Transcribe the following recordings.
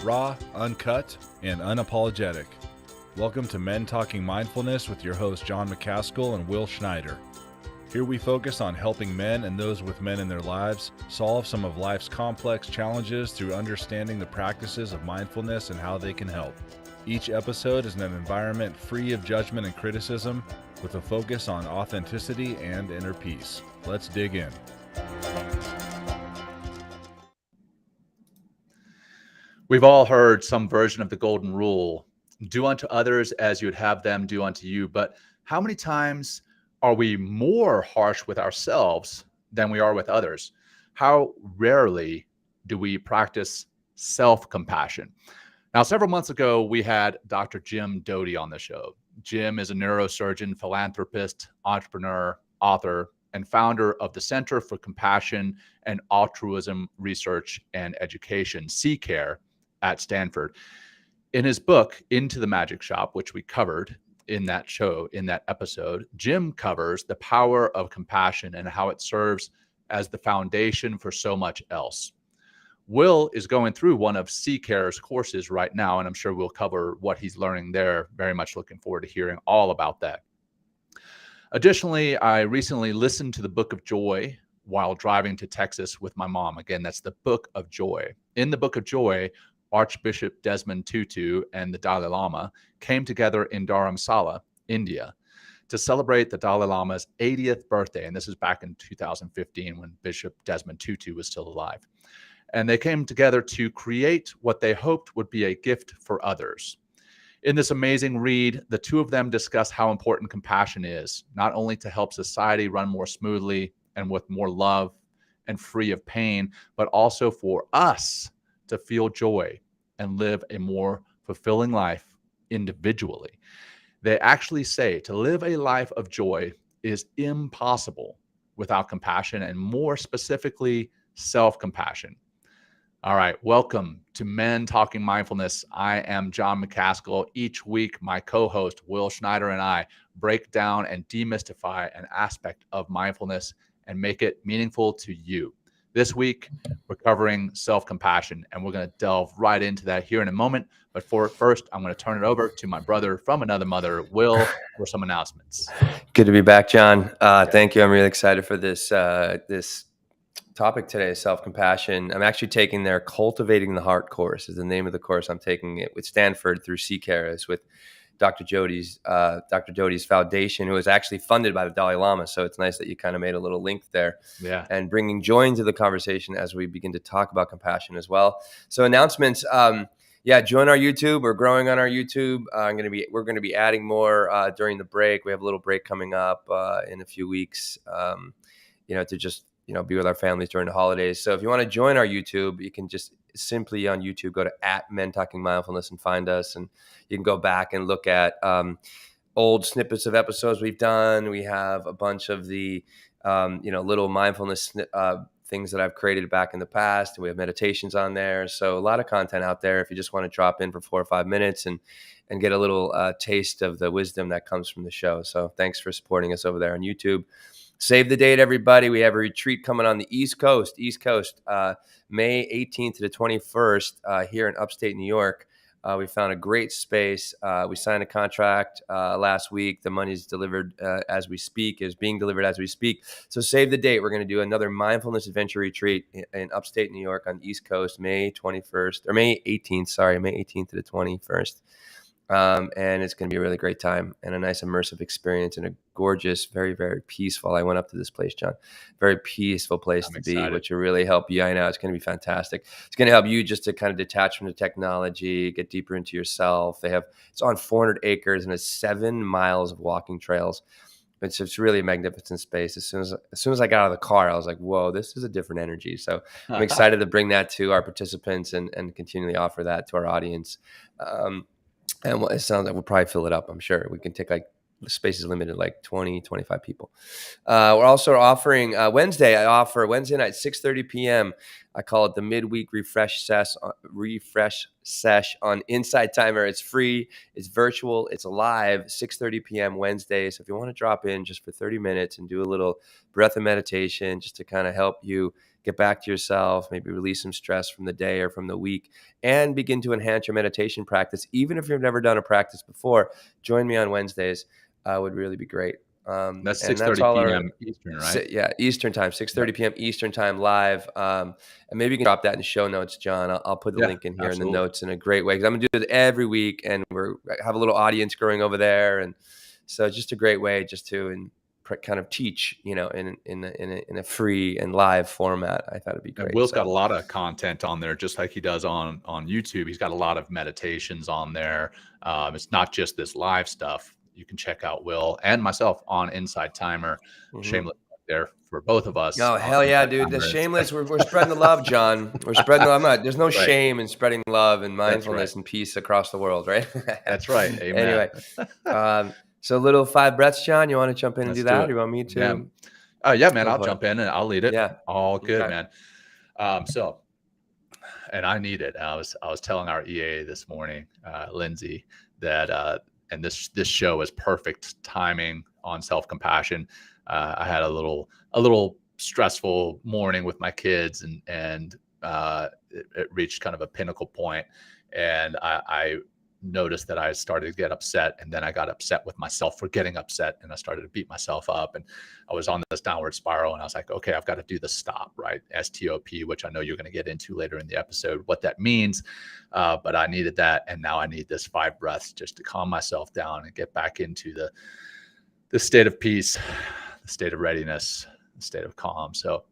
raw, uncut, and unapologetic. Welcome to Men Talking Mindfulness with your hosts John McCaskill and Will Schneider. Here we focus on helping men and those with men in their lives solve some of life's complex challenges through understanding the practices of mindfulness and how they can help. Each episode is in an environment free of judgment and criticism, with a focus on authenticity and inner peace. Let's dig in. We've all heard some version of the golden rule: do unto others as you would have them do unto you. But how many times are we more harsh with ourselves than we are with others? How rarely do we practice self-compassion? Now, several months ago, we had Dr. Jim Doty on the show. Jim is a neurosurgeon, philanthropist, entrepreneur, author, and founder of the Center for Compassion and Altruism Research and Education, CCARE, at Stanford. In his book, Into the Magic Shop, which we covered in that episode, Jim covers the power of compassion and how it serves as the foundation for so much else. Will is going through one of CCARE's courses right now, and I'm sure we'll cover what he's learning there. Very much looking forward to hearing all about that. Additionally, I recently listened to the Book of Joy while driving to Texas with my mom. Again, that's the Book of Joy. In the Book of Joy, Archbishop Desmond Tutu and the Dalai Lama came together in Dharamsala, India, to celebrate the Dalai Lama's 80th birthday. And this is back in 2015 when Bishop Desmond Tutu was still alive. And they came together to create what they hoped would be a gift for others. In this amazing read, the two of them discuss how important compassion is, not only to help society run more smoothly and with more love and free of pain, but also for us to feel joy and live a more fulfilling life individually. They actually say to live a life of joy is impossible without compassion, and more specifically, self-compassion. All right, welcome to Men Talking Mindfulness. I am John McCaskill. Each week, my co-host Will Schneider and I break down and demystify an aspect of mindfulness and make it meaningful to you. This week, we're covering self-compassion, and we're going to delve right into that here in a moment. But first, I'm going to turn it over to my brother from another mother, Will, for some announcements. Good to be back, John. Thank you. I'm really excited for this topic today, self-compassion. I'm actually taking their Cultivating the Heart course is the name of the course. I'm taking it with Stanford through CCARE. It's with Dr. Doty's foundation, who is actually funded by the Dalai Lama. So it's nice that you kind of made a little link there. Yeah. And bringing joy into the conversation as we begin to talk about compassion as well. So announcements. Join our YouTube. We're growing on our YouTube. We're going to be adding more during the break. We have a little break coming up in a few weeks. To just be with our families during the holidays. So if you want to join our YouTube, you can just simply on YouTube go to @Men Talking Mindfulness and find us, and you can go back and look at old snippets of episodes we've done. We have a bunch of the little mindfulness things that I've created back in the past, and we have meditations on there. So a lot of content out there if you just want to drop in for 4 or 5 minutes and get a little taste of the wisdom that comes from the show. So thanks for supporting us over there on YouTube. Save the date, everybody. We have a retreat coming on the East Coast, May 18th to the 21st here in upstate New York. We found a great space. We signed a contract last week. The money's delivered as we speak, is being delivered as we speak. So save the date. We're going to do another mindfulness adventure retreat in upstate New York on the East Coast, May 18th to the 21st. And it's going to be a really great time and a nice immersive experience and a gorgeous, very, very peaceful. I went up to this place, John. Very peaceful place to be, which will really help you. I know it's going to be fantastic. It's going to help you just to kind of detach from the technology, get deeper into yourself. It's on 400 acres and it's 7 miles of walking trails. It's really a magnificent space. As soon as I got out of the car, I was like, whoa, this is a different energy. So I'm excited to bring that to our participants and continually offer that to our audience. And it sounds like we'll probably fill it up. I'm sure we can take the space is limited, like 20, 25 people. We're also offering Wednesday night, 6:30 p.m. I call it the midweek refresh sesh on Inside Timer. It's free, it's virtual, it's live, 6:30 p.m. Wednesday. So if you want to drop in just for 30 minutes and do a little breath of meditation, just to kind of help you get back to yourself, maybe release some stress from the day or from the week, and begin to enhance your meditation practice. Even if you've never done a practice before, join me on Wednesdays. Would really be great. That's And that's 6:30 all p.m. Eastern, right? Yeah, Eastern time, 6:30 p.m. Eastern time live. And maybe you can drop that in the show notes, John. I'll put the link in here in the notes in a great way, because I'm gonna do it every week, and I have a little audience growing over there, and so it's just a great way just to kind of teach, in a free and live format. I thought it'd be great. And Will's got a lot of content on there, just like he does on YouTube. He's got a lot of meditations on there. It's not just this live stuff. You can check out Will and myself on Inside Timer. Shameless there for both of us. Oh, hell yeah, dude. The shameless. We're spreading the love, John. We're spreading the love. There's no shame in spreading love and mindfulness and peace across the world, right? That's right. Amen. Anyway, so little 5 breaths, John. You want to jump in and do that? Or you want me to? Yeah, man. I'll jump in and I'll lead it. Yeah. All good, man. And I need it. I was telling our EA this morning, Lindsay, that and this show is perfect timing on self-compassion. I had a little stressful morning with my kids, and it reached kind of a pinnacle point, and I noticed that I started to get upset, and then I got upset with myself for getting upset, and I started to beat myself up, and I was on this downward spiral, and I was like, okay, I've got to do the stop, right? STOP, which I know you're going to get into later in the episode, what that means. But I needed that. And now I need this 5 breaths just to calm myself down and get back into the state of peace, the state of readiness, the state of calm. So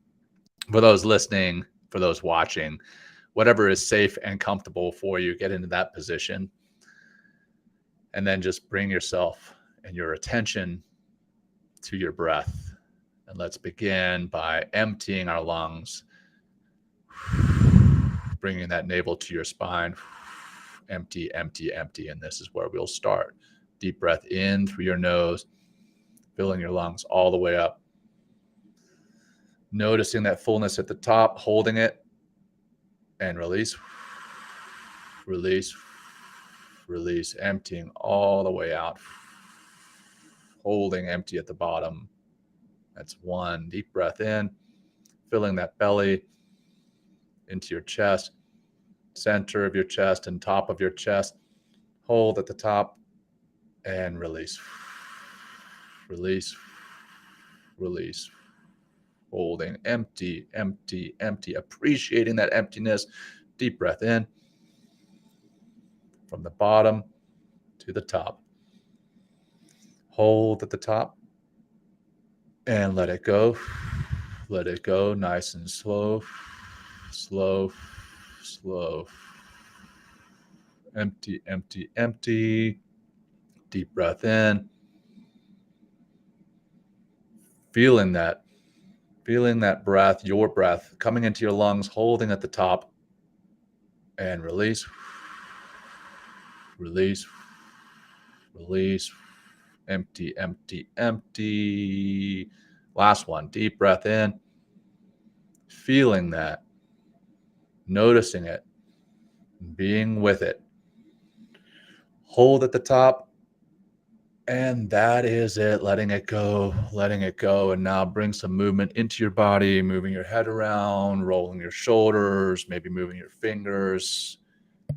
for those listening, for those watching, whatever is safe and comfortable for you, get into that position. And then just bring yourself and your attention to your breath. And let's begin by emptying our lungs, bringing that navel to your spine. Empty, empty, empty. And this is where we'll start. Deep breath in through your nose, filling your lungs all the way up. Noticing that fullness at the top, holding it, and release, release, release, emptying all the way out, holding empty at the bottom. That's 1. Deep breath in, filling that belly into your chest, center of your chest and top of your chest. Hold at the top and release, release, release. Holding empty, empty, empty, appreciating that emptiness. Deep breath in from the bottom to the top. Hold at the top and let it go. Let it go nice and slow, slow, slow. Empty, empty, empty. Deep breath in. Feeling that breath, your breath, coming into your lungs, holding at the top, and release, release, release, empty, empty, empty. Last one, deep breath in, feeling that, noticing it, being with it. Hold at the top, and that is it, letting it go, letting it go. And now bring some movement into your body, moving your head around, rolling your shoulders, maybe moving your fingers.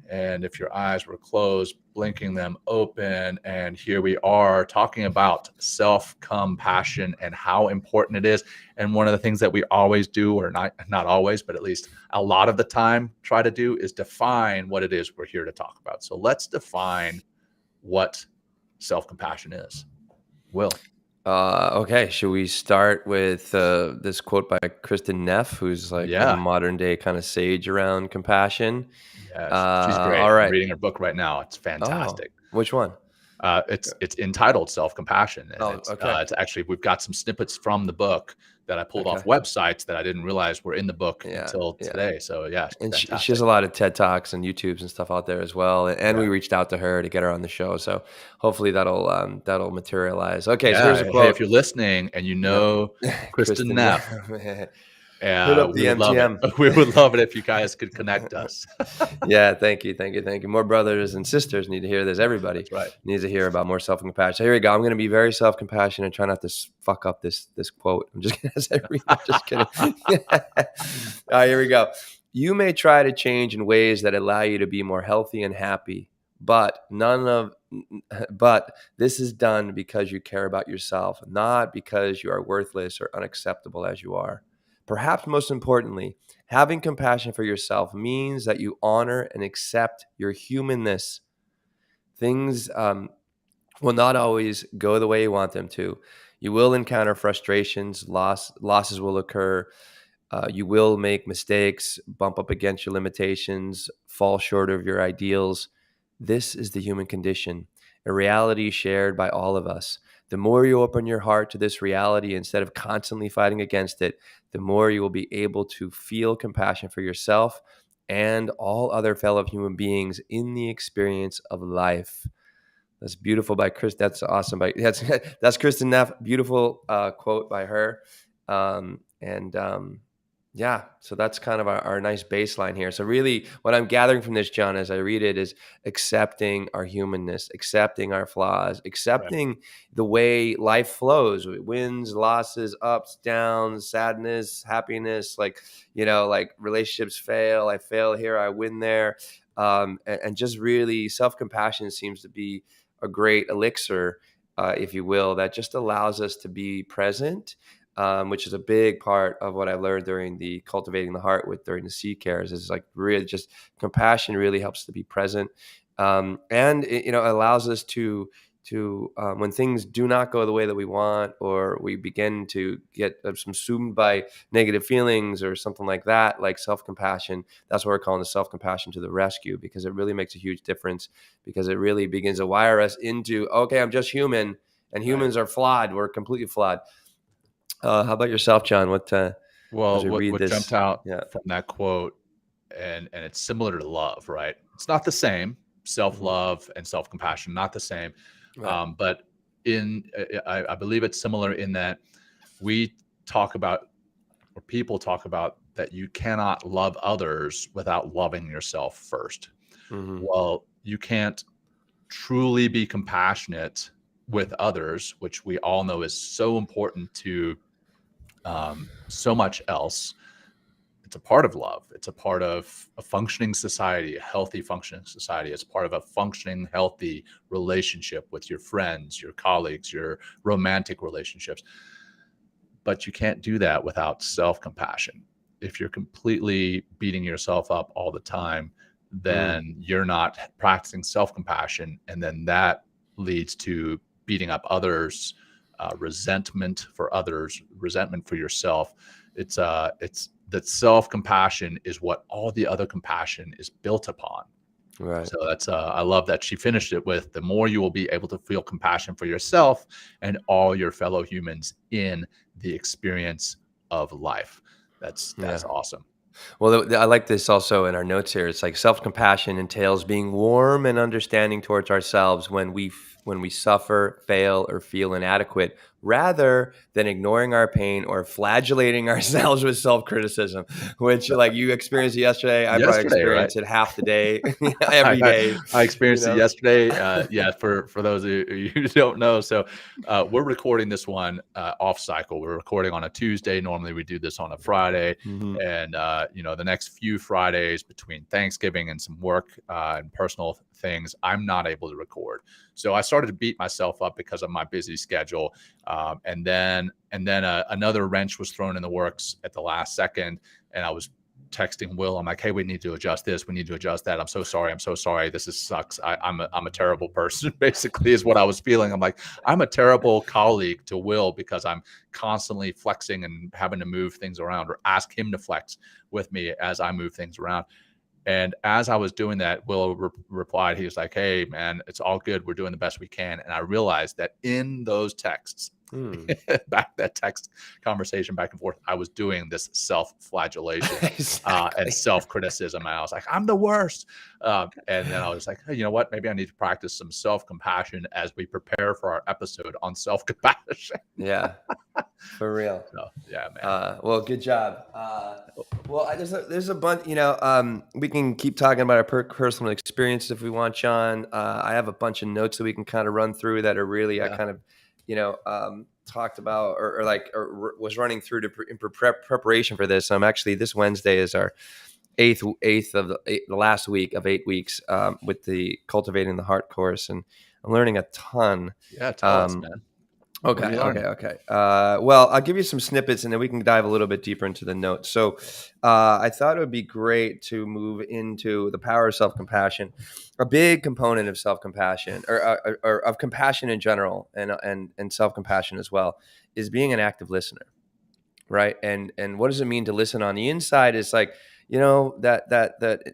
And if your eyes were closed, blinking them open. And here we are talking about self-compassion and how important it is. And one of the things that we always do, or not always, but at least a lot of the time try to do, is define what it is we're here to talk about. So let's define what self-compassion is. Will. Okay, should we start with this quote by Kristen Neff, who's like a modern day kind of sage around compassion? Yeah, she's great. All right. I'm reading her book right now. It's fantastic. Which one? It's entitled Self-Compassion. And okay. It's actually, we've got some snippets from the book that I pulled off websites that I didn't realize were in the book until today. So and she has a lot of TED Talks and YouTubes and stuff out there as well. And we reached out to her to get her on the show. So hopefully that'll materialize. Okay, so here's a quote. Hey, if you're listening and you know Kristen Neff, Hit up the We would love it. MTM. We would love it if you guys could connect us. Yeah, thank you. More brothers and sisters need to hear this. Everybody That's right. needs to hear about more self-compassion. So here we go. I'm going to be very self-compassionate and try not to fuck up this quote. I'm just kidding. Just kidding. All right, here we go. You may try to change in ways that allow you to be more healthy and happy, but this is done because you care about yourself, not because you are worthless or unacceptable as you are. Perhaps most importantly, having compassion for yourself means that you honor and accept your humanness. Things will not always go the way you want them to. You will encounter frustrations, losses will occur. You will make mistakes, bump up against your limitations, fall short of your ideals. This is the human condition, a reality shared by all of us. The more you open your heart to this reality instead of constantly fighting against it, the more you will be able to feel compassion for yourself and all other fellow human beings in the experience of life. That's beautiful by Chris. That's awesome. That's Kristen Neff. Beautiful quote by her. Yeah, so that's kind of our nice baseline here. So really what I'm gathering from this, John, as I read it, is accepting our humanness, accepting our flaws, accepting the way life flows, wins, losses, ups, downs, sadness, happiness, like relationships fail, I fail here, I win there. And just really self-compassion seems to be a great elixir, if you will, that just allows us to be present, which is a big part of what I learned during the Cultivating the Heart during the Sea Cares. Is like really just compassion really helps to be present, and it allows us to when things do not go the way that we want, or we begin to get subsumed by negative feelings or something like that, like self-compassion. That's what we're calling the self-compassion to the rescue, because it really makes a huge difference, because it really begins to wire us into, okay, I'm just human, and humans are flawed. We're completely flawed. How about yourself, John? What jumped out from that quote, and it's similar to love, right? It's not the same. Self-love and self-compassion, not the same. Right. But I believe it's similar in that we talk about, or people talk about, that you cannot love others without loving yourself first. Mm-hmm. Well, you can't truly be compassionate with others, which we all know is so important to so much else. It's a part of love. It's a part of a functioning society, a healthy functioning society. It's part of a functioning, healthy relationship with your friends, your colleagues, your romantic relationships. But you can't do that without self-compassion. If you're completely beating yourself up all the time, then you're not practicing self-compassion. And then that leads to beating up others, resentment for others, resentment for yourself. It's that self-compassion is what all the other compassion is built upon. Right. So that's I love that she finished it with, the more you will be able to feel compassion for yourself and all your fellow humans in the experience of life. That's awesome. Well, I like this also in our notes here. It's like self-compassion entails being warm and understanding towards ourselves when we suffer, fail, or feel inadequate, rather than ignoring our pain or flagellating ourselves with self-criticism, which, like, you experienced yesterday. I probably experienced it half the day, every day. I experienced it yesterday. For those of you who don't know, so we're recording this one off cycle. We're recording on a Tuesday. Normally we do this on a Friday. Mm-hmm. And the next few Fridays between Thanksgiving and some work and personal things, I'm not able to record. So I started to beat myself up because of my busy schedule. And then another wrench was thrown in the works at the last second. And I was texting Will. I'm like, hey, we need to adjust this. We need to adjust that. I'm so sorry. This sucks. I'm a terrible person, basically, is what I was feeling. I'm like, I'm a terrible colleague to Will because I'm constantly flexing and having to move things around, or ask him to flex with me as I move things around. And as I was doing that, Will replied, he was like, hey, man, it's all good. We're doing the best we can. And I realized that in those texts, Hmm. back that text conversation back and forth, I was doing this self-flagellation and Exactly. self-criticism. And I was like, I'm the worst. And then I was like, hey, you know what? Maybe I need to practice some self-compassion as we prepare for our episode on self-compassion. Yeah, for real. So yeah, man. Well, good job. There's a bunch. We can keep talking about our personal experiences if we want, John. I have a bunch of notes that we can kind of run through that are really I Yeah. kind of, talked about or was running through in preparation for this. Actually, this Wednesday is our eighth of the last week of 8 weeks with the Cultivating the Heart course, and I'm learning a ton. Yeah. Tell us, man. What are Okay. you learning? Well, I'll give you some snippets and then we can dive a little bit deeper into the notes. So I thought it would be great to move into the power of self-compassion. A big component of self-compassion or of compassion in general and self-compassion as well is being an active listener. Right. And what does it mean to listen on the inside? Is like, that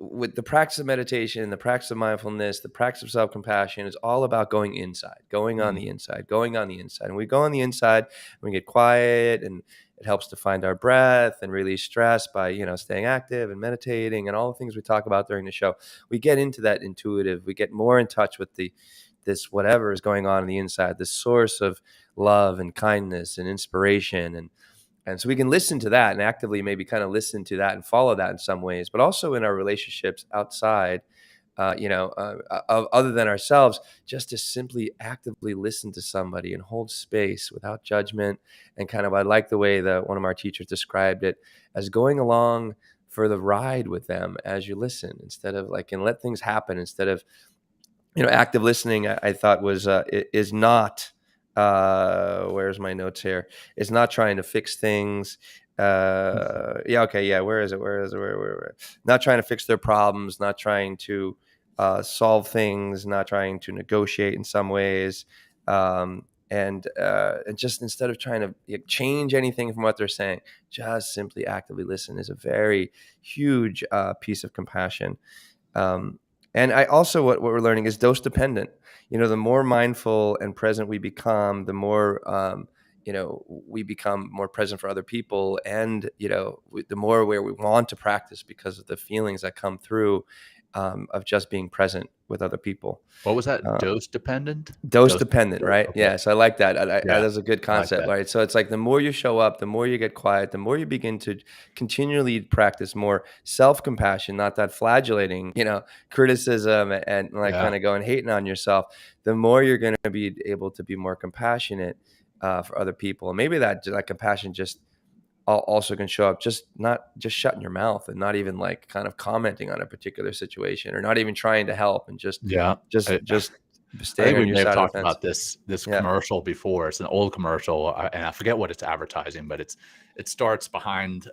with the practice of meditation, the practice of mindfulness, the practice of self-compassion is all about going inside, going on the inside, going on the inside. And we go on the inside, we get quiet, and it helps to find our breath and release stress by, staying active and meditating and all the things we talk about during the show. We get into that intuitive, we get more in touch with this whatever is going on the inside, this source of love and kindness and inspiration. And so we can listen to that and actively maybe kind of listen to that and follow that in some ways, but also in our relationships outside, other than ourselves, just to simply actively listen to somebody and hold space without judgment. And kind of, I like the way that one of our teachers described it as going along for the ride with them as you listen, instead of and let things happen instead of, active listening. I thought is not, where's my notes here? It's not trying to fix things. Yeah. Okay. Yeah. Where is it? Where? Not trying to fix their problems, not trying to solve things, not trying to negotiate in some ways. And just instead of trying to change anything from what they're saying, just simply actively listen is a very huge piece of compassion. And I also, what we're learning is dose dependent. The more mindful and present we become, the more, we become more present for other people. And, the more where we want to practice because of the feelings that come through of just being present with other people. What was that? Dose dependent? Dose dependent, right? Okay. Yeah. So I like that. Yeah, That's a good concept, that. right? So it's like the more you show up, the more you get quiet, the more you begin to continually practice more self-compassion, not that flagellating, criticism and kind of going hating on yourself. The more you're going to be able to be more compassionate for other people. And maybe that compassion just also can show up not just shutting your mouth and not even kind of commenting on a particular situation or not even trying to help and just I staying think on we your may have side of talked the fence. about this commercial before. It's an old commercial, and I forget what it's advertising, but it starts behind.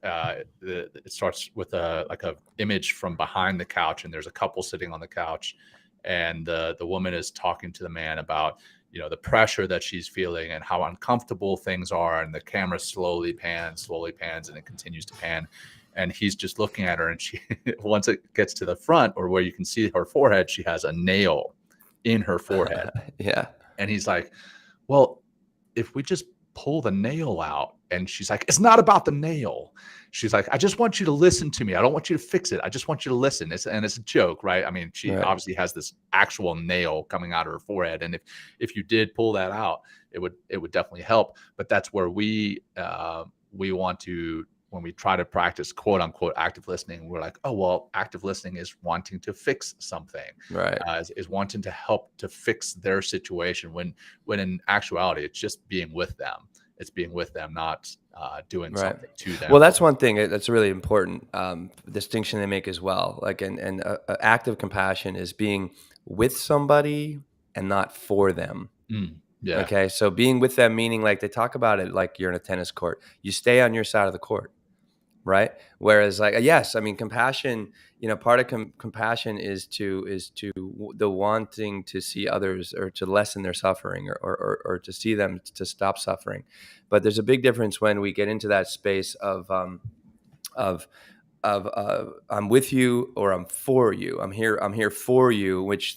It starts with a image from behind the couch, and there's a couple sitting on the couch, and the woman is talking to the man about the pressure that she's feeling and how uncomfortable things are, and the camera slowly pans, and it continues to pan, and he's just looking at her, and she once it gets to the front or where you can see her forehead, she has a nail in her forehead. Yeah. And he's like, well, if we just pull the nail out. And she's like, it's not about the nail. She's like, I just want you to listen to me. I don't want you to fix it. I just want you to listen. It's a joke, right? I mean, she obviously has this actual nail coming out of her forehead. And if you did pull that out, it would definitely help. But that's where we want to, when we try to practice quote unquote active listening, we're like, oh, well, active listening is wanting to fix something, right? Is wanting to help to fix their situation, when in actuality, it's just being with them. It's being with them, not doing something to them. Well, that's one thing that's really important distinction they make as well. Active compassion is being with somebody and not for them. Yeah. Okay. So being with them, meaning they talk about it like you're in a tennis court. You stay on your side of the court, right? Whereas yes, I mean, compassion, part of compassion is to the wanting to see others or to lessen their suffering or to see them to stop suffering. But there's a big difference when we get into that space of I'm with you or I'm for you. I'm here for you, which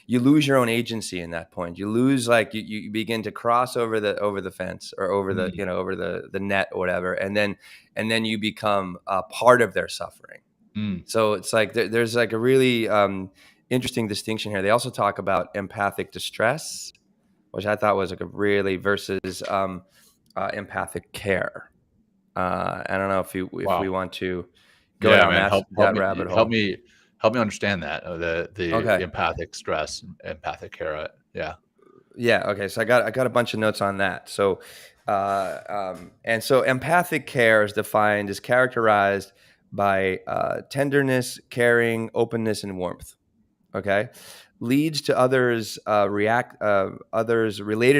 you lose your own agency in that point. You lose, like, you begin to cross over the fence, or over Mm. over the net or whatever. And then you become a part of their suffering. Mm. So it's like there's like a really interesting distinction here. They also talk about empathic distress, which I thought was like a really, versus empathic care. I don't know if we Wow. want to go Yeah, down man. Help that me rabbit help hole. me help me understand that, the Okay. empathic stress, empathic care. Yeah. Yeah. Okay. So I got a bunch of notes on that. So, and so empathic care is defined as characterized by tenderness, caring, openness, and warmth. Okay, leads to others related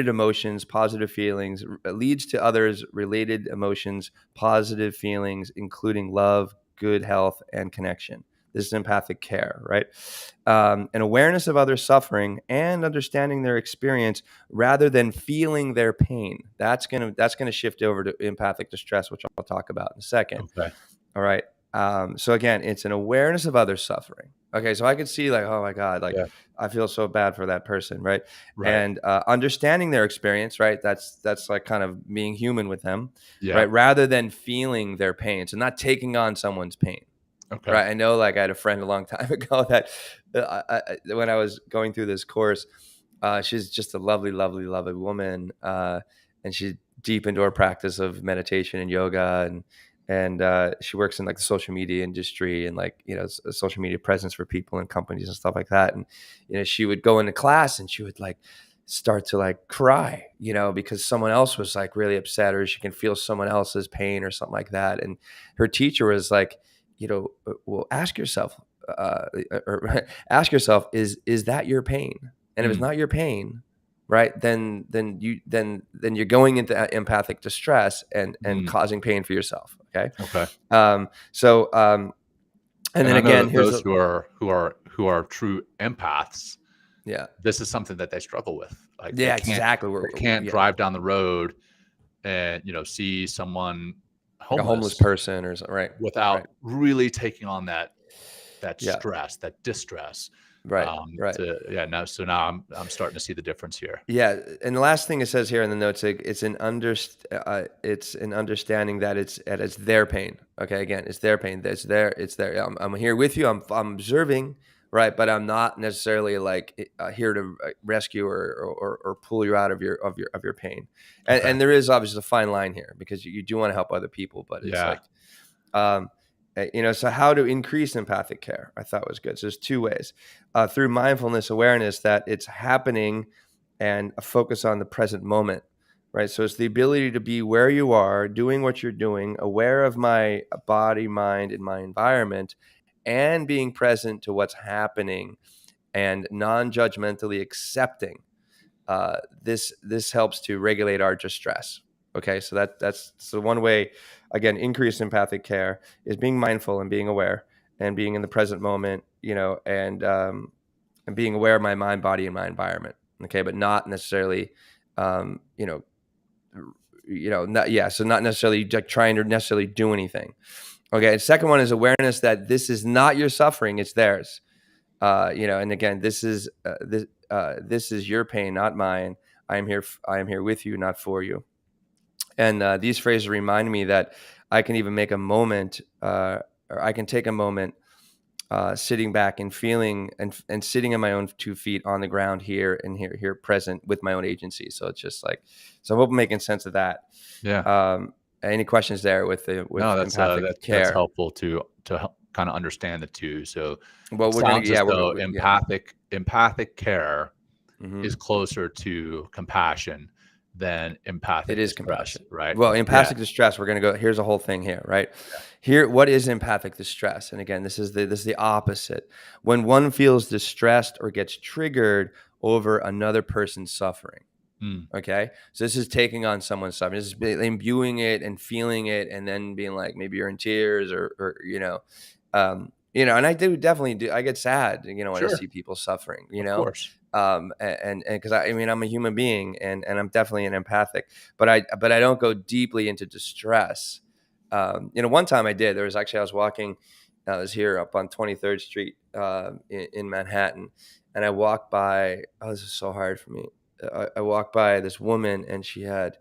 emotions, positive feelings. Leads to others related emotions, positive feelings, including love, good health, and connection. This is empathic care, right? An awareness of others' suffering and understanding their experience rather than feeling their pain. That's gonna shift over to empathic distress, which I'll talk about in a second. Okay. All right. So again, it's an awareness of others' suffering. Okay, so I could see, like, oh my God, like, Yeah. I feel so bad for that person, right? Right. And understanding their experience, right? That's like kind of being human with them, Yeah. right? Rather than feeling their pain, so not taking on someone's pain, Okay. right? I know, like, I had a friend a long time ago that when I was going through this course, she's just a lovely, lovely, lovely woman, and she's deep into her practice of meditation and yoga, and she works in, like, the social media industry, and, like, a social media presence for people and companies and stuff like that. And she would go into class and she would, like, start to, like, cry, because someone else was, like, really upset, or she can feel someone else's pain or something like that. And her teacher was like, well, ask yourself, or ask yourself, is that your pain? And if it's Mm. not your pain, right, then you're going into empathic distress and Mm. causing pain for yourself. Okay. Okay. So and And then I know again, that here's those who are true empaths, yeah, this is something that they struggle with. Like, they yeah, can't exactly. they can't Yeah, drive down the road and see someone like a homeless homeless person or something. Right. Right. without really taking on that Yeah. stress, that distress. Right. Right. Now I'm starting to see the difference here. Yeah, and the last thing it says here in the notes, it's an understanding that it's their pain. Okay, again, it's their pain. It's there. I'm here with you. I'm observing, right? But I'm not necessarily, like, here to rescue or pull you out of your pain. And Okay. there is obviously a fine line here, because you do want to help other people, but it's Yeah. like, um, so how to increase empathic care, I thought was good. So there's two ways, through mindfulness awareness that it's happening, and a focus on the present moment, right? So it's the ability to be where you are, doing what you're doing, aware of my body, mind, and my environment, and being present to what's happening, and non-judgmentally accepting. This helps to regulate our distress. Okay, so that's so one way. Again, increased empathic care is being mindful and being aware and being in the present moment, and being aware of my mind, body, and my environment. Okay, but not necessarily, um, you know, so not necessarily, like, trying to necessarily do anything. Okay, and second one is awareness that this is not your suffering; it's theirs. And again, this is your pain, not mine. I am here with you, not for you. And these phrases remind me that I can even make a moment, or I can take a moment, sitting back and feeling and sitting on my own 2 feet on the ground here, and here present with my own agency. So it's just like, so I hope I'm making sense of that. Yeah. Any questions there with No, empathic that's care? helpful to kind of understand the two. So Well, it we're gonna sounds as yeah though we're yeah. empathic care Mhm. is closer to compassion than It empathic is distress, compassion. right? Well, Yeah. empathic distress, we're going to go, here's a whole thing here, right? Here, what is empathic distress? And again, this is the opposite. When one feels distressed or gets triggered over another person's suffering. Mm. Okay. So this is taking on someone's suffering. This is imbuing it and feeling it, and then being like, maybe you're in tears, and I definitely do. I get sad, when I Sure. see people suffering, Of course. and because I'm a human being, and I'm definitely an empathic, but I don't go deeply into distress, One time I did. I was walking. I was here up on 23rd Street in Manhattan, and I walked by. Oh, this is so hard for me. I walked by this woman, and she had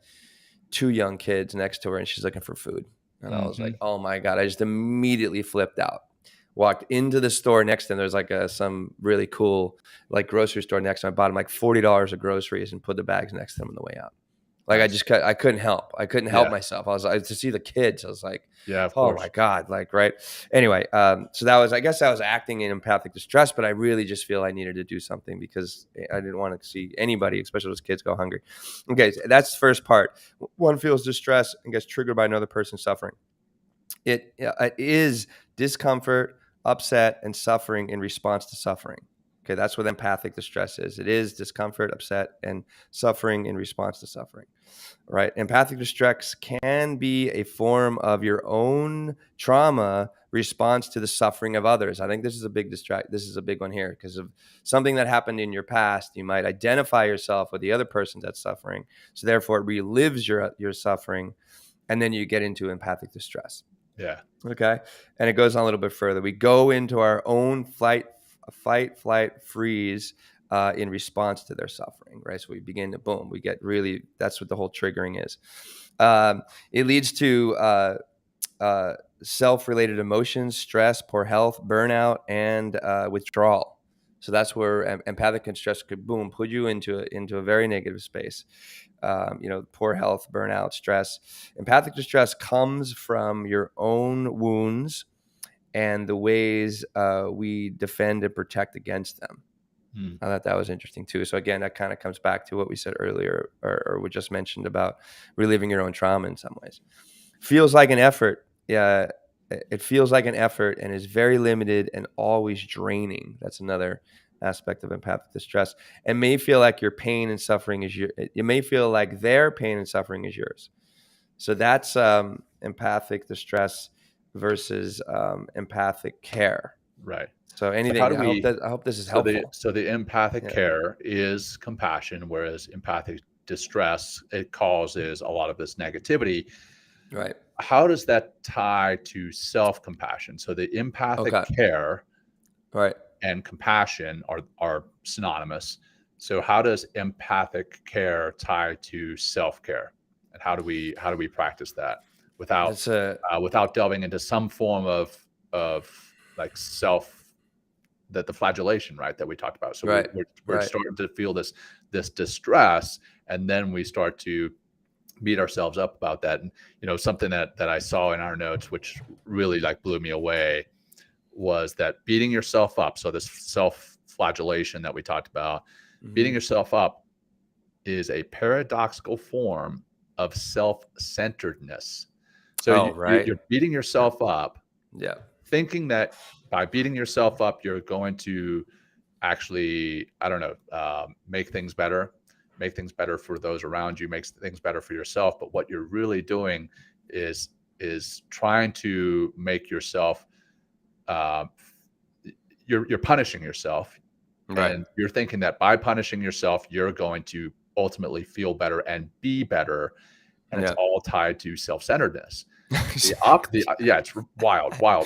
2 young kids next to her, and she's looking for food. And I was like, Mhm. oh my God, I just immediately flipped out. Walked into the store next to them. There's like some really cool like grocery store next to them. I bought them like $40 of groceries and put the bags next to them on the way out. Like Nice. I couldn't help. I couldn't help Yeah. myself. To see the kids. I was like, Yeah, of oh course. my God. Like, right. Anyway. So I guess I was acting in empathic distress, but I really just feel I needed to do something because I didn't want to see anybody, especially those kids, go hungry. Okay. So that's the first part. One feels distress and gets triggered by another person's suffering. It is discomfort, upset, and suffering in response to suffering. Okay, that's what empathic distress is. It is discomfort, upset, and suffering in response to suffering. Right? Empathic distress can be a form of your own trauma response to the suffering of others. I think this is a big This is a big one here because of something that happened in your past. You might identify yourself with the other person that's suffering, so therefore it relives your suffering, and then you get into empathic distress. Yeah. Okay. And it goes on a little bit further. We go into our own fight, flight, freeze in response to their suffering, right? So we begin to boom, we get really, that's what the whole triggering is. It leads to self-related emotions, stress, poor health, burnout, and withdrawal. So that's where empathic distress could boom, put you into a very negative space. Poor health, burnout, stress. Empathic distress comes from your own wounds and the ways we defend and protect against them. I thought that was interesting too. So again, that kind of comes back to what we said earlier, or we just mentioned about reliving your own trauma in some ways. Feels like an effort. Yeah, it feels like an effort and is very limited and always draining. That's another aspect of empathic distress. And may feel like your pain and suffering is you may feel like their pain and suffering is yours. So that's empathic distress versus empathic care. Right. So So how anything. do we I hope this is helpful. so the empathic Yeah. care is compassion, whereas empathic distress, it causes a lot of this negativity. Right. How does that tie to self-compassion? So the empathic Okay. care Right. and compassion are synonymous. So how does empathic care tie to self-care? And how do we practice that without That's a without delving into some form of like the flagellation, right, that we talked about. So right. we're Right. starting to feel this distress, and then we start to beat ourselves up about that. And something that I saw in our notes, which really like blew me away, was that beating yourself up. So this self-flagellation that we talked about, beating yourself up is a paradoxical form of self-centeredness. So right. you're beating yourself up, Yeah. thinking that by beating yourself up, you're going to actually, I don't know, make things better for those around you, makes things better for yourself. But what you're really doing is trying to make yourself, you're punishing yourself. Right. And you're thinking that by punishing yourself, you're going to ultimately feel better and be better. And it's Yeah. all tied to self-centeredness. It's wild.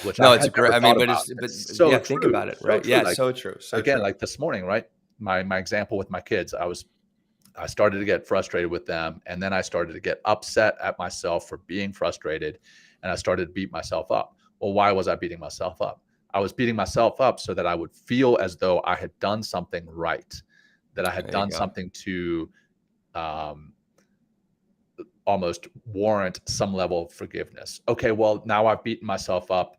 Which No, I it's had great. never I mean, thought but about. it's So yeah. true. Think about it. So Right. true. Yeah. Like, So true. So again, true. like this morning, right? My example with my kids, I started to get frustrated with them, and then I started to get upset at myself for being frustrated, and I started to beat myself up. Well, why was I beating myself up? I was beating myself up so that I would feel as though I had done something right, that I had There you done go. something to almost warrant some level of forgiveness. Okay, well, now I've beaten myself up,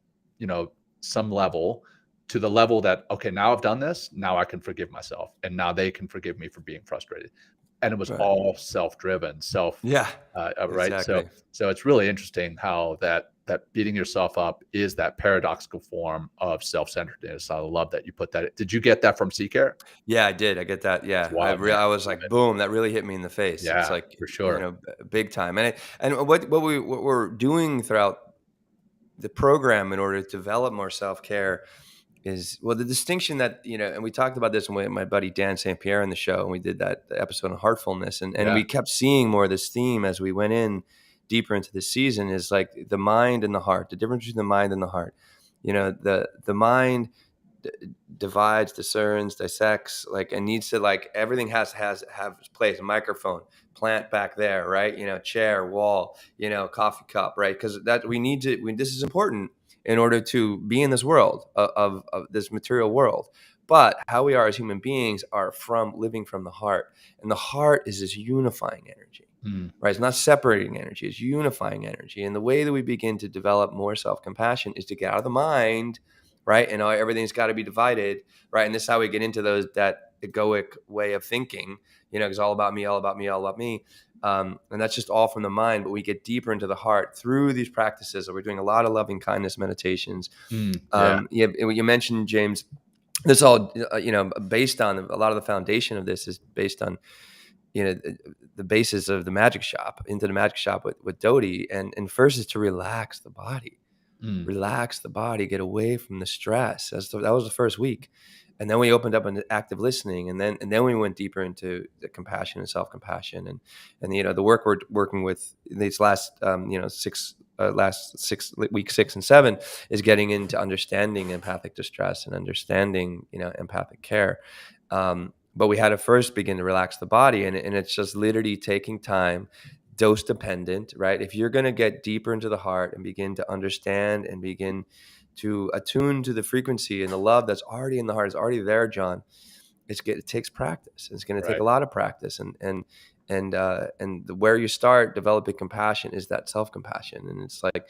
some level, to the level that, okay, now I've done this, now I can forgive myself, and now they can forgive me for being frustrated. And it was Right. all self-driven, Yeah. right. Exactly. So it's really interesting how that beating yourself up is that paradoxical form of self-centeredness. I love that you put that. Did you get that from CCARE? Yeah, I did. I get that. It's Yeah, wild, man. I was Love like, it. boom, that really hit me in the face. It's Yeah, like, for sure. big time. And what we're doing throughout the program in order to develop more self-care is, well, the distinction that, and we talked about this with my buddy Dan St. Pierre on the show, and we did that episode on heartfulness, and Yeah. we kept seeing more of this theme as we went in deeper into this season is like the mind and the heart, the difference between the mind and the heart. The mind divides, discerns, dissects, like, and needs to, like, everything has have its place. A microphone, plant back there, right? Chair, wall, coffee cup, right? Because that we need to. This is important in order to be in this world of this material world. But how we are as human beings are from living from the heart, and the heart is this unifying energy. Right? It's not separating energy, it's unifying energy. And the way that we begin to develop more self-compassion is to get out of the mind, right? And everything's got to be divided, right? And this is how we get into that egoic way of thinking, it's all about me, all about me, all about me. And that's just all from the mind, but we get deeper into the heart through these practices. We're doing a lot of loving kindness meditations. You mentioned, James, this all, based on a lot of the foundation of this is based on, the basis of the magic shop, into the magic shop with Dodie. And first is to relax the body, get away from the stress. That was the first week. And then we opened up into active listening. And then we went deeper into the compassion and self-compassion. And the work we're working with these last, week 6 and 7 is getting into understanding empathic distress and understanding, empathic care. But we had to first begin to relax the body. And it's just literally taking time, dose dependent, right? If you're going to get deeper into the heart and begin to understand and begin to attune to the frequency and the love that's already in the heart, is already there, John, it takes practice. It's going to take a lot of practice. And where you start developing compassion is that self-compassion. And it's like,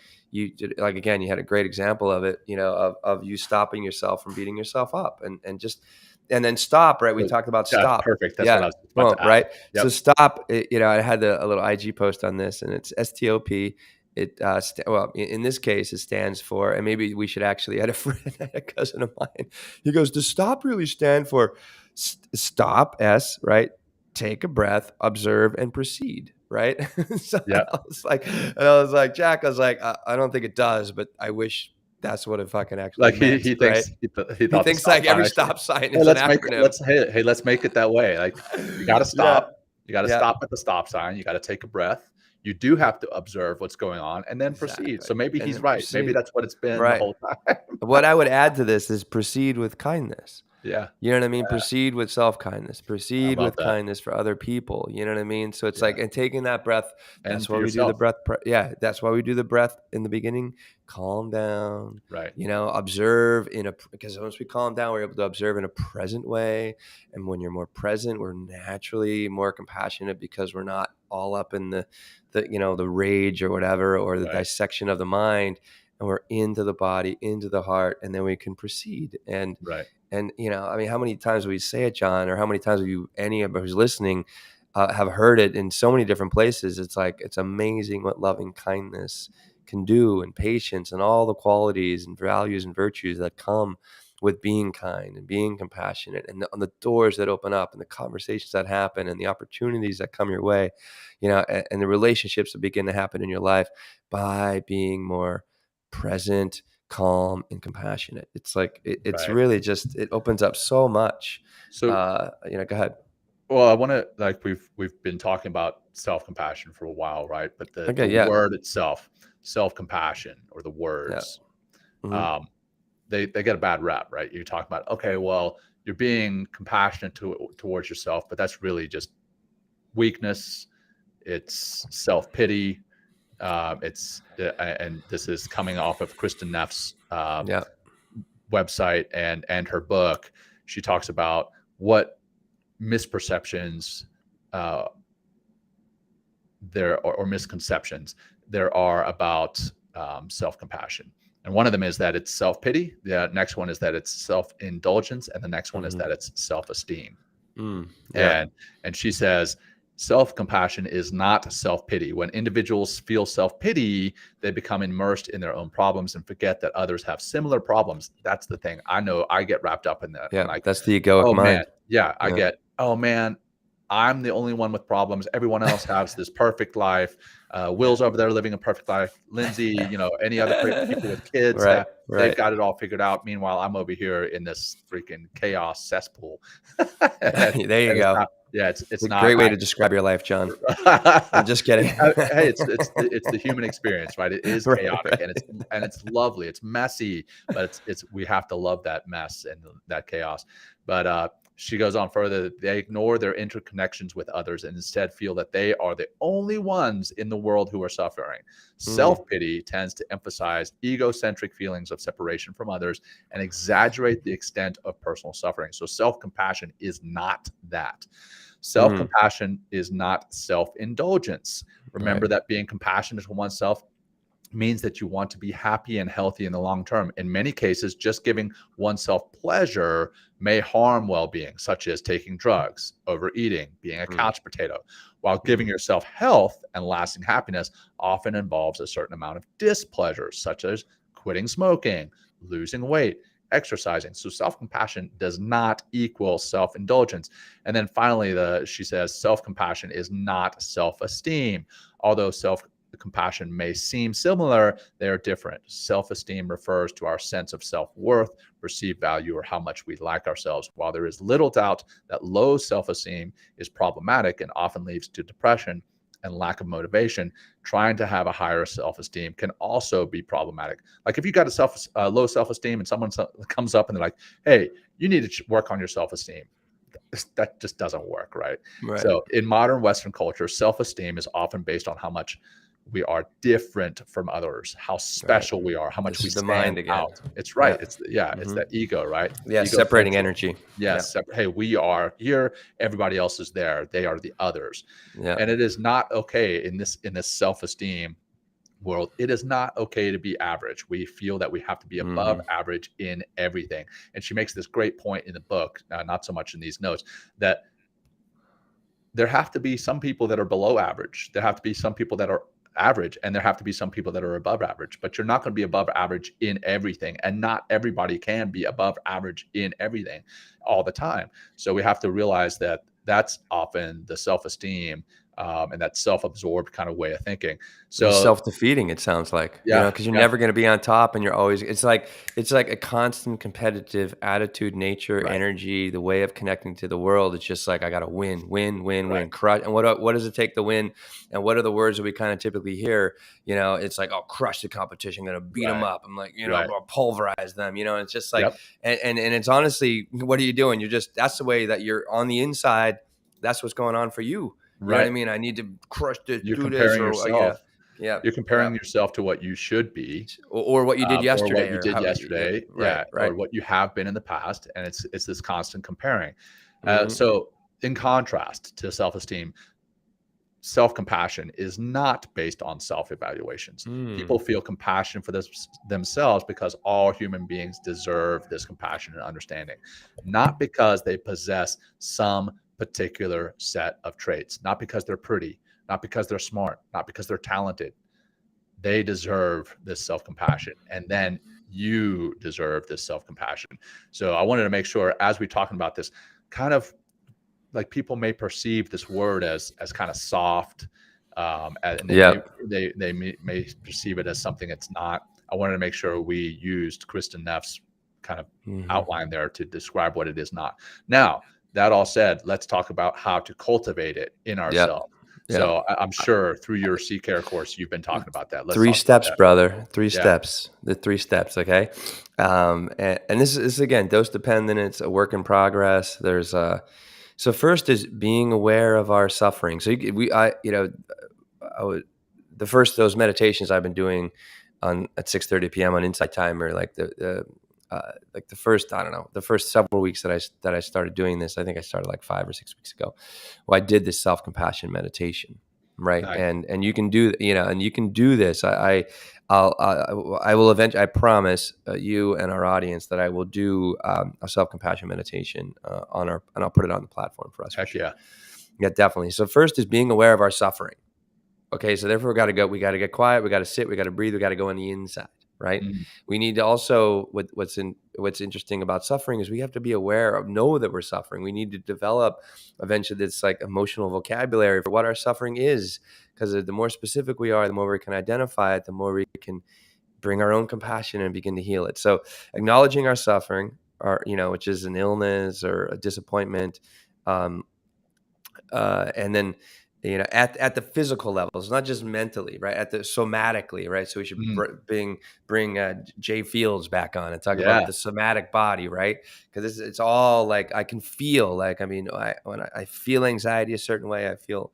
again, you had a great example of it, of you stopping yourself from beating yourself up and then stop, right? We talked about stop. Perfect. That's what I was about to ask. Right. Yep. So stop, I had a little IG post on this, and it's STOP. It, in this case, it stands for, and maybe we should actually, I had a cousin of mine, he goes, does stop really stand for stop, S, right? Take a breath, observe, and proceed, right? So Yep. I was like, Jack, I don't think it does, but I wish that's what it fucking actually meant, he right? thinks He thinks like every stop sign is an acronym. Let's make it that way. Like, you got to stop. You got to stop at the stop sign. You got to take a breath. You do have to observe what's going on and then proceed. So maybe he's right. Maybe that's what it's been the whole time. What I would add to this is proceed with kindness. Yeah. You know what I mean? Proceed with self-kindness, proceed with kindness for other people. You know what I mean? So it's like, and taking that breath, that's why we do the breath. That's why we do the breath in the beginning. Calm down, right? Observe because once we calm down, we're able to observe in a present way. And when you're more present, we're naturally more compassionate because we're not all up in the rage or whatever, or the dissection of the mind. And we're into the body, into the heart, and then we can proceed. And how many times we say it, John, or how many times have any of us who's listening, have heard it in so many different places? It's like, it's amazing what loving kindness can do, and patience, and all the qualities and values and virtues that come with being kind and being compassionate, and on the doors that open up, and the conversations that happen, and the opportunities that come your way, and the relationships that begin to happen in your life by being more present, calm, and compassionate. It's like it's really just, it opens up so much. So go ahead. Well, I want to, we've been talking about self-compassion for a while, right? But the word itself, self-compassion, or the words, they get a bad rap, right? You talk about, okay, well, you're being compassionate towards yourself, but that's really just weakness. It's self-pity. And this is coming off of Kristen Neff's website and her book. She talks about what misperceptions there or misconceptions there are about self-compassion. And one of them is that it's self-pity. The next one is that it's self-indulgence. And the next one is that it's self-esteem. And she says, self-compassion is not self-pity. When individuals feel self-pity, they become immersed in their own problems and forget that others have similar problems. That's the thing. I know I get wrapped up in that. Yeah, that's the egoic mind. Man. I get, oh man, I'm the only one with problems. Everyone else has this perfect life. Will's over there living a perfect life. Lindsay, any other people with kids. they've Right. got it all figured out. Meanwhile, I'm over here in this freaking chaos cesspool. There you It's go. not, yeah, it's A not. great way to describe your life, John. I'm just kidding. Hey, it's the human experience, right? It is Right, chaotic, right. and it's lovely. It's messy, but it's we have to love that mess and that chaos. But she goes on further. They ignore their interconnections with others and instead feel that they are the only ones in the world who are suffering. Self-pity tends to emphasize egocentric feelings of separation from others and exaggerate the extent of personal suffering. So self-compassion is not that. Self-compassion is not self-indulgence. Remember that being compassionate to oneself means that you want to be happy and healthy in the long term. In many cases, just giving oneself pleasure may harm well-being, such as taking drugs, overeating, being a couch potato, while giving yourself health and lasting happiness often involves a certain amount of displeasure, such as quitting smoking, losing weight, exercising. So self-compassion does not equal self-indulgence. And then finally, she says self-compassion is not self-esteem. Although self-compassion may seem similar, they are different. Self-esteem refers to our sense of self-worth, perceived value, or how much we like ourselves. While there is little doubt that low self-esteem is problematic and often leads to depression and lack of motivation, trying to have a higher self-esteem can also be problematic. Like if you got a low self-esteem and someone comes up and they're like, hey, you need to work on your self-esteem. That just doesn't work, right? So in modern Western culture, self-esteem is often based on how much we are different from others, how special we are, how much This we is the stand mind again. out. It's right. Yeah. It's that ego, right? Yeah, separating Egocentric. energy. Yes. Hey, we are here. Everybody else is there. They are the others. Yeah. And it is not okay in this self-esteem world. It is not okay to be average. We feel that we have to be above average in everything. And she makes this great point in the book, not so much in these notes, that there have to be some people that are below average. There have to be some people that are average, and there have to be some people that are above average, but you're not going to be above average in everything. And not everybody can be above average in everything all the time. So we have to realize that that's often the self-esteem and that self-absorbed kind of way of thinking. So self-defeating, it sounds like, because you're never going to be on top, and you're always, it's like a constant competitive attitude, nature, energy, the way of connecting to the world. It's just like, I got to win, crush. And what does it take to win? And what are the words that we kind of typically hear? It's like, I'll crush the competition, going to beat them up. I'm like, I'll pulverize them, it's just like, and it's honestly, what are you doing? That's the way that you're on the inside. That's what's going on for you. You know what I mean? I need to crush this, you're do comparing this, or yourself. You're comparing yeah. yourself to what you should be, or what you did yesterday, or what you did yesterday, right. or what you have been in the past, and it's this constant comparing. Mm-hmm. So, in contrast to self-esteem, self-compassion is not based on self-evaluations. People feel compassion for themselves because all human beings deserve this compassion and understanding, not because they possess some particular set of traits, not because they're pretty, not because they're smart, not because they're talented. They deserve this self-compassion, and then you deserve this self-compassion. So I wanted to make sure, as we're talking about this, kind of like people may perceive this word as kind of soft, and they may perceive it as something it's not. I wanted to make sure we used Kristen Neff's kind of outline there to describe what it is not. Now, that all said, let's talk about how to cultivate it in ourselves. So I'm sure through your C-Care course, you've been talking about that. Let's 3 talk steps, about that. brother. 3 steps. The 3 steps. Okay. And this is again, dose dependent. It's a work in progress. So first is being aware of our suffering. So those meditations I've been doing at 6:30 p.m. on Insight Timer, like the first several weeks that I started doing this. I think I started like 5 or 6 weeks ago. Well, I did this self-compassion meditation, right? Nice. And you can do, and you can do this. I will eventually, I promise you and our audience that I will do a self-compassion meditation and I'll put it on the platform for us. Heck yeah. Yeah, definitely. So first is being aware of our suffering. Okay. So therefore we got to get quiet. We got to sit, we got to breathe. We got to go on the inside. Right. We need to also, what's interesting about suffering is we have to be aware of, know that we're suffering. We need to develop eventually this like emotional vocabulary for what our suffering is, because the more specific we are, the more we can identify it, the more we can bring our own compassion and begin to heal it. So acknowledging our suffering, which is an illness or a disappointment, and then at the physical levels, not just mentally, right? At the somatically, right? So we should bring Jay Fields back on and talk about the somatic body, right? Because it's all like I can feel like, I mean, when I feel anxiety a certain way, I feel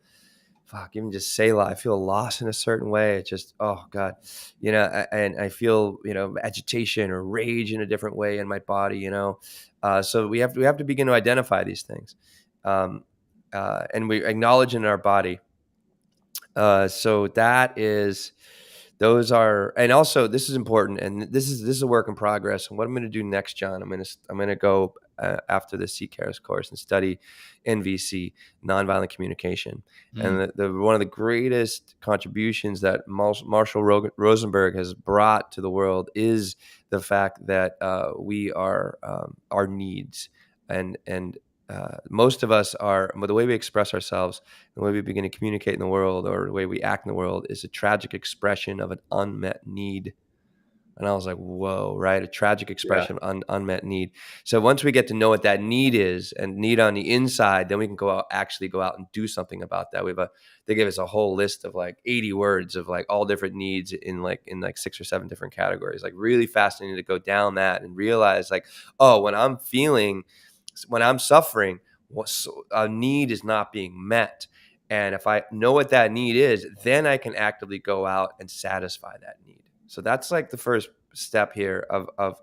even just say I feel lost in a certain way. It's just, oh God, and I feel, agitation or rage in a different way in my body, so we have to begin to identify these things. And we acknowledge in our body. So those are, and also this is important, and this is a work in progress. And what I'm going to do next, John, I'm going to go after the CCARES course and study NVC, nonviolent communication. And one of the greatest contributions that Marshall Rosenberg has brought to the world is the fact that we are our needs, and most of us are, the way we express ourselves, the way we begin to communicate in the world, or the way we act in the world, is a tragic expression of an unmet need. And I was like, whoa, right? A tragic expression of unmet need. So once we get to know what that need is, and need on the inside, then we can actually go out and do something about that. They gave us a whole list of like 80 words of like all different needs in 6 or 7 different categories. Like really fascinating to go down that and realize like, oh, when I'm suffering, a need is not being met. And if I know what that need is, then I can actively go out and satisfy that need. So that's like the first step here of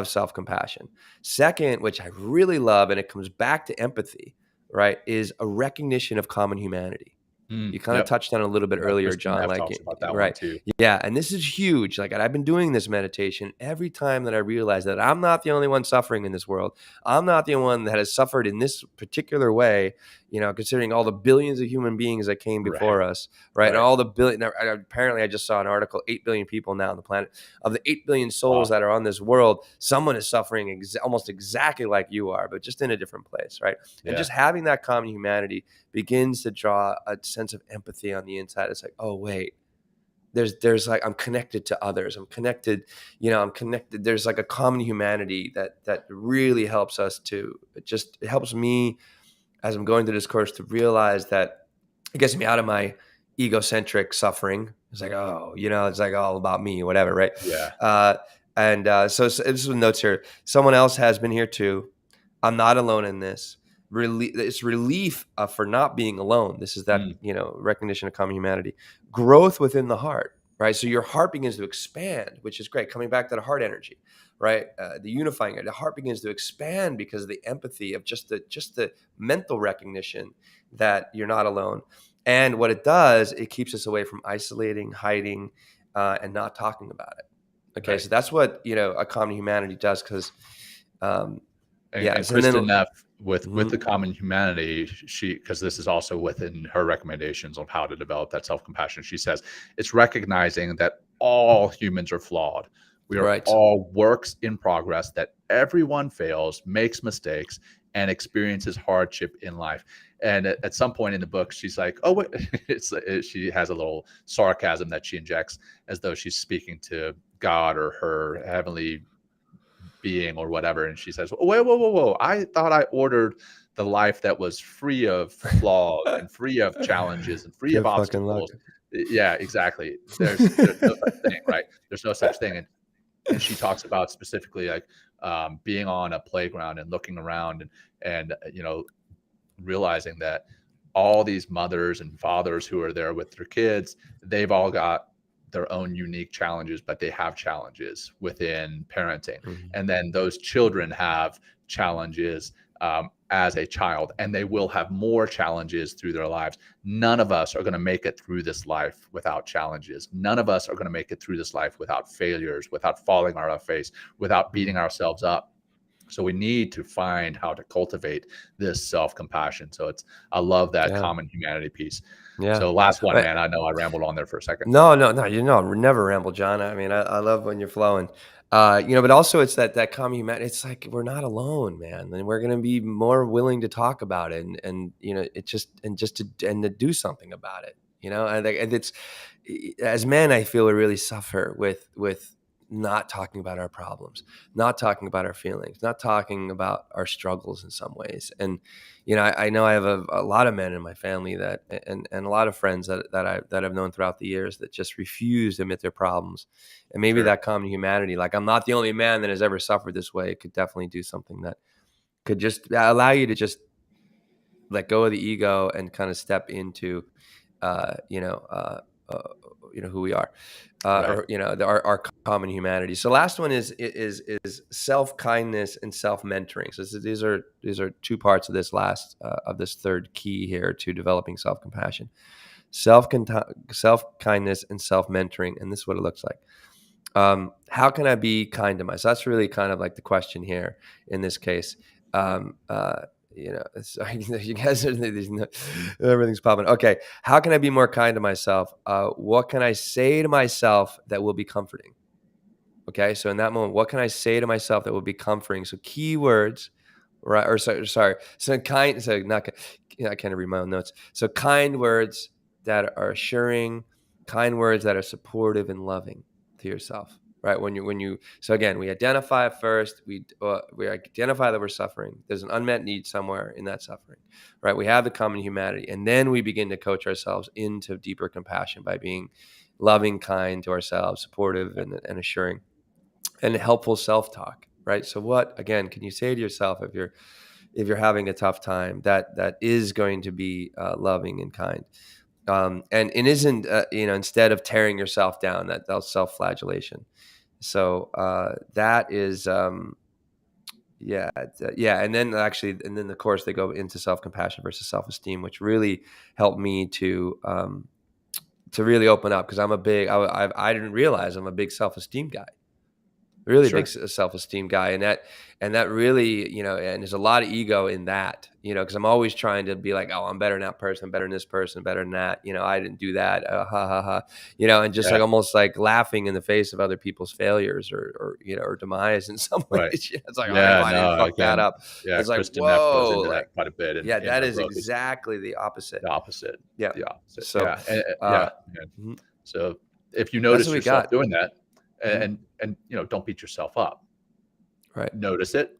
self-compassion. Second, which I really love, and it comes back to empathy, right, is a recognition of common humanity. You kind of touched on it a little bit earlier, John. Like, about that right? One too. Yeah, and this is huge. Like, I've been doing this meditation every time that I realize that I'm not the only one suffering in this world. I'm not the only one that has suffered in this particular way. Considering all the billions of human beings that came before us, right? And all the billion. Apparently, I just saw an article: 8 billion people now on the planet. Of the 8 billion souls that are on this world, someone is suffering almost exactly like you are, but just in a different place, right? And just having that common humanity begins to draw a sense of empathy on the inside. It's like, oh wait, there's like, I'm connected to others. I'm connected. There's like a common humanity that really helps us it helps me as I'm going through this course to realize that it gets me out of my egocentric suffering. It's like, oh, it's like all about me, whatever, right? Yeah. So this is some notes here. Someone else has been here too. I'm not alone in this. It's relief for not being alone. This is that recognition of common humanity. Growth within the heart, right? So your heart begins to expand, which is great. Coming back to the heart energy, right? The unifying it. The heart begins to expand because of the empathy of just the mental recognition that you're not alone. And what it does, it keeps us away from isolating, hiding, and not talking about it. Okay, so that's what a common humanity does. Because Kristen Neff with the common humanity, because this is also within her recommendations on how to develop that self-compassion. She says it's recognizing that all humans are flawed. We are all works in progress, that everyone fails, makes mistakes, and experiences hardship in life. And at some point in the book, she's like, oh, wait. She has a little sarcasm that she injects as though she's speaking to God or her heavenly being or whatever. And she says, whoa. I thought I ordered the life that was free of flaws and free of challenges and free of obstacles. Yeah, exactly. There's no such thing, right? There's no such thing. And she talks about specifically like being on a playground and looking around and realizing that all these mothers and fathers who are there with their kids, they've all got their own unique challenges, but they have challenges within parenting. And then those children have challenges as a child, and they will have more challenges through their lives. None of us are going to make it through this life without challenges. None of us are going to make it through this life without failures, without falling on our face, without beating ourselves up. So we need to find how to cultivate this self-compassion. So I love that common humanity piece. Yeah. So last one, man, I know I rambled on there for a second. No, never ramble, John. I mean, I love when you're flowing. But also it's that common humanity. It's like, we're not alone, man. And we're going to be more willing to talk about it and to do something about it. And it's, as men, I feel we really suffer with not talking about our problems, not talking about our feelings, not talking about our struggles in some ways. And, I know I have a lot of men in my family that, and a lot of friends that I've known throughout the years that just refuse to admit their problems. And maybe Sure. that common humanity, like I'm not the only man that has ever suffered this way, could definitely do something that could just allow you to just let go of the ego and kind of step into, uh, you know, uh, uh, who we are, Right. or our common humanity. So, last one is self kindness and self mentoring. So these are two parts of this last of this third key here to developing self compassion, self kindness and self mentoring, and this is what it looks like. How can I be kind to myself? That's really kind of like the question here in this case. Um, uh, you guys are everything's popping. Okay, how can I be more kind to myself? What can I say to myself that will be comforting? Okay, so in that moment, what can I say to myself that will be comforting? So keywords, right? Or sorry. So kind. So not. I can't read my own notes. So kind words that are assuring, kind words that are supportive and loving to yourself, right? When you. So again, we identify first. We identify that we're suffering. There's an unmet need somewhere in that suffering, right? We have the common humanity, and then we begin to coach ourselves into deeper compassion by being loving, kind to ourselves, supportive, and assuring, and helpful self-talk, right? So what, again, can you say to yourself if you're having a tough time that is going to be loving and kind, and isn't instead of tearing yourself down, that's self-flagellation. So that is yeah, and then the course they go into self-compassion versus self-esteem, which really helped me to really open up, because I didn't realize I'm a big self-esteem guy, really Sure. big self-esteem guy, and that really, and there's a lot of ego in that, because I'm always trying to be like, oh, I'm better than that person, better than this person, better than that, I didn't do that, ha ha ha, and just Yeah. like almost like laughing in the face of other people's failures or demise in some Right. ways. It's like, oh, Yeah. I didn't No. fuck that Again. up. Yeah. It's like, Kristen Neff goes whoa, into like, that quite a bit yeah, in that her is book. It's exactly the opposite. the opposite. Yeah. The opposite. So Yeah. And, uh yeah. mhm. So if you That's what notice we yourself got. doing that, Mhm. and don't beat yourself up. Right. Notice it,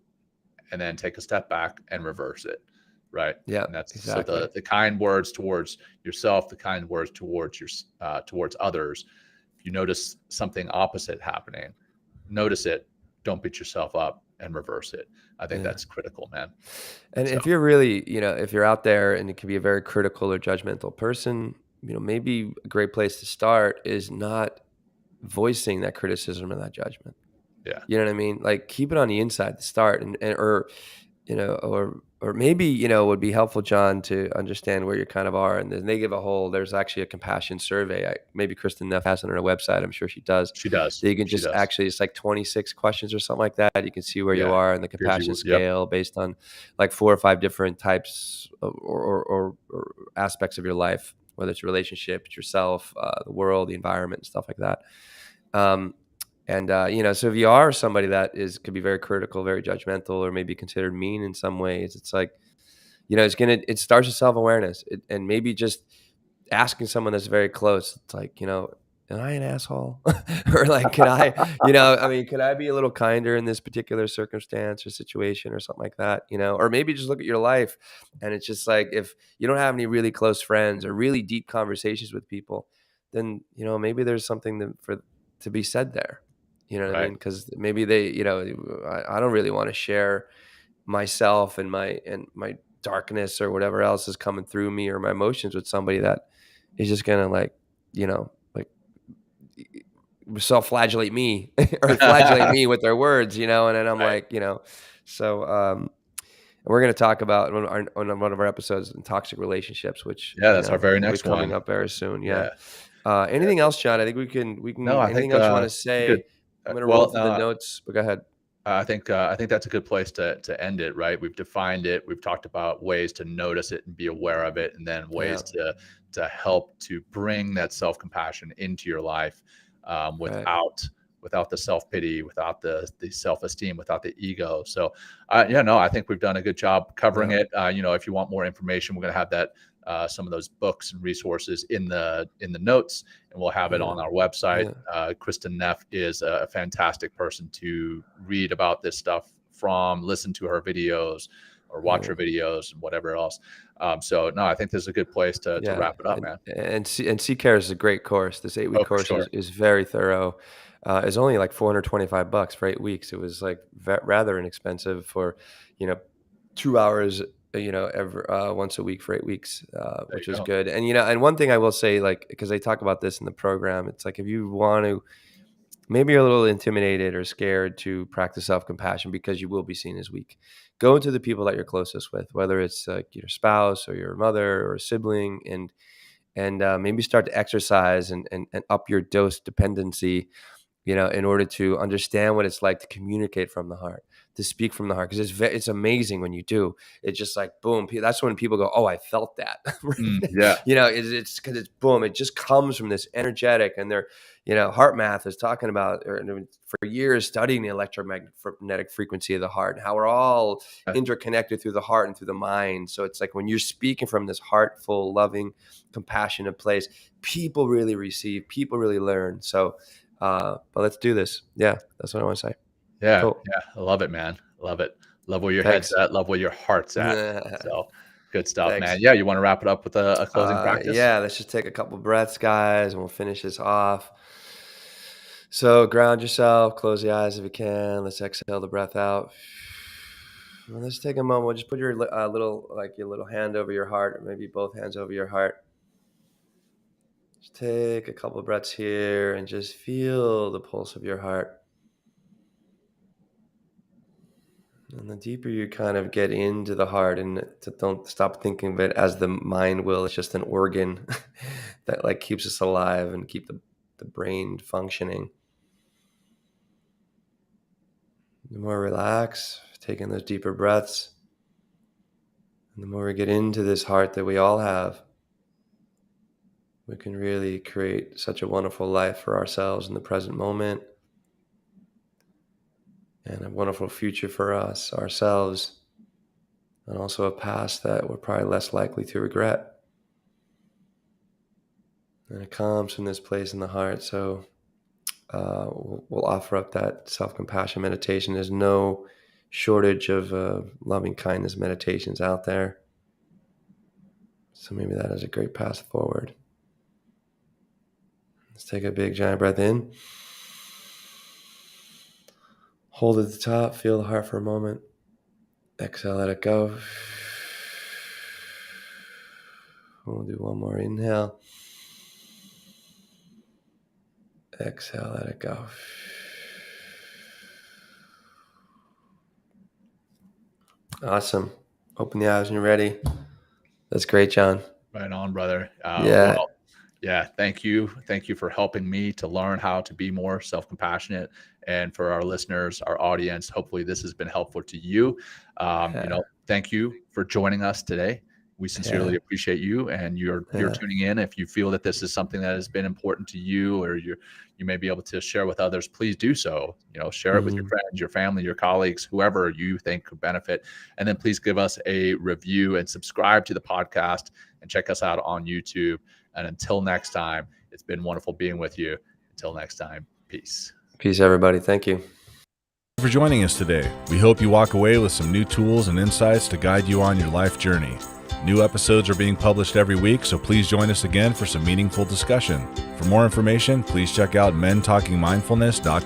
and then take a step back and reverse it. Right. Yeah, And that's so exactly. the kind words towards yourself, the kind words towards towards others. If you notice something opposite happening, notice it, don't beat yourself up, and reverse it. I think Yeah. that's critical, man. And So if you're really, if you're out there and you can be a very critical or judgmental person, maybe a great place to start is not voicing that criticism or that judgment. yeah, You know what I mean? Like, keep it on the inside to start, or maybe, it would be helpful, John, to understand where you kind of are. And then they give there's actually a compassion survey. Maybe Kristen Neff has it on her website. I'm sure she does. she does. That you can She just does. actually, it's like 26 questions or something like that. You can see where you Yeah. are in the Here's compassion you. Yep. scale based on like 4 or 5 different types or aspects of your life, whether it's a relationship, it's yourself, the world, the environment, and stuff like that. So if you are somebody that could be very critical, very judgmental, or maybe considered mean in some ways, it's like, it starts with self-awareness, and maybe just asking someone that's very close. It's like, am I an asshole? Or like, could I be a little kinder in this particular circumstance or situation or something like that, or maybe just look at your life. And it's just like, if you don't have any really close friends or really deep conversations with people, then, maybe there's something to be said there. You know what I Right. mean? Because maybe they, I don't really want to share myself and my darkness or whatever else is coming through me or my emotions with somebody that is just gonna like self-flagellate me or flagellate me with their words, and then I'm Right. like, so we're going to talk about on one of our episodes in toxic relationships, which Yeah. That's our very will be next coming one. up very soon. Yeah. Yeah. Yeah. Anything else, John? I think we No, can I think anything else you want to good. say? I'm going to roll Well, through the notes, but go ahead. I think that's a good place to end it. Right. We've defined it. We've talked about ways to notice it and be aware of it, and then ways to help to bring that self-compassion into your life, Right. without the self-pity, without the self-esteem, without the ego. So I think we've done a good job covering it. If you want more information, we're going to have that some of those books and resources in the notes, and we'll have it on our website. Kristen Neff is a fantastic person to read about this stuff from, listen to her videos or watch her videos and whatever else. So no, I think this is a good place to wrap it up, man. And C-Care is a great course. This 8-week course is very thorough. It's only like $425 for 8 weeks. It was like rather inexpensive for, 2 hours, every once a week for 8 weeks, which is good. And, and one thing I will say, like, because they talk about this in the program, it's like, if you want to, maybe you're a little intimidated or scared to practice self-compassion because you will be seen as weak, go to the people that you're closest with, whether it's like your spouse or your mother or a sibling, and maybe start to exercise and up your dose dependency, in order to understand what it's like to communicate from the heart, to speak from the heart. Because it's amazing when you do. It's just like, boom. That's when people go, oh, I felt that. It's because it's boom. It just comes from this energetic, and their, heart math is talking about, for years, studying the electromagnetic frequency of the heart and how we're all interconnected through the heart and through the mind. So it's like when you're speaking from this heartful, loving, compassionate place, people really receive, people really learn. So, but let's do this. Yeah, that's what I want to say. Yeah, cool. Yeah, I love it, man. Love it. Love where your head's at. Love where your heart's at. So good stuff, man. Yeah, you want to wrap it up with a closing practice? Yeah, let's just take a couple breaths, guys, and we'll finish this off. So ground yourself, close the eyes if you can. Let's exhale the breath out. And let's take a moment. Just put your little hand over your heart, or maybe both hands over your heart. Just take a couple of breaths here and just feel the pulse of your heart. And the deeper you kind of get into the heart, and don't stop thinking of it as the mind will, it's just an organ that like keeps us alive and keep the brain functioning. The more relax, taking those deeper breaths, and the more we get into this heart that we all have, we can really create such a wonderful life for ourselves in the present moment, and a wonderful future for us, ourselves, and also a past that we're probably less likely to regret. And it comes from this place in the heart. So we'll offer up that self-compassion meditation. There's no shortage of loving kindness meditations out there. So maybe that is a great path forward. Let's take a big giant breath in. Hold at the top, feel the heart for a moment. Exhale, let it go. We'll do one more inhale. Exhale, let it go. Awesome. Open the eyes when you're ready. That's great, John. Right on, brother. Yeah. Well, yeah. Thank you. Thank you for helping me to learn how to be more self-compassionate. And for our listeners, our audience, hopefully this has been helpful to you. Thank you for joining us today. We sincerely appreciate you, and you're tuning in. If you feel that this is something that has been important to you, or you may be able to share with others, please do so. Share it with your friends, your family, your colleagues, whoever you think could benefit. And then please give us a review and subscribe to the podcast, and check us out on YouTube. And until next time, it's been wonderful being with you. Until next time, peace. Peace, everybody. Thank you for joining us today. We hope you walk away with some new tools and insights to guide you on your life journey. New episodes are being published every week, so please join us again for some meaningful discussion. For more information, please check out mentalkingmindfulness.com.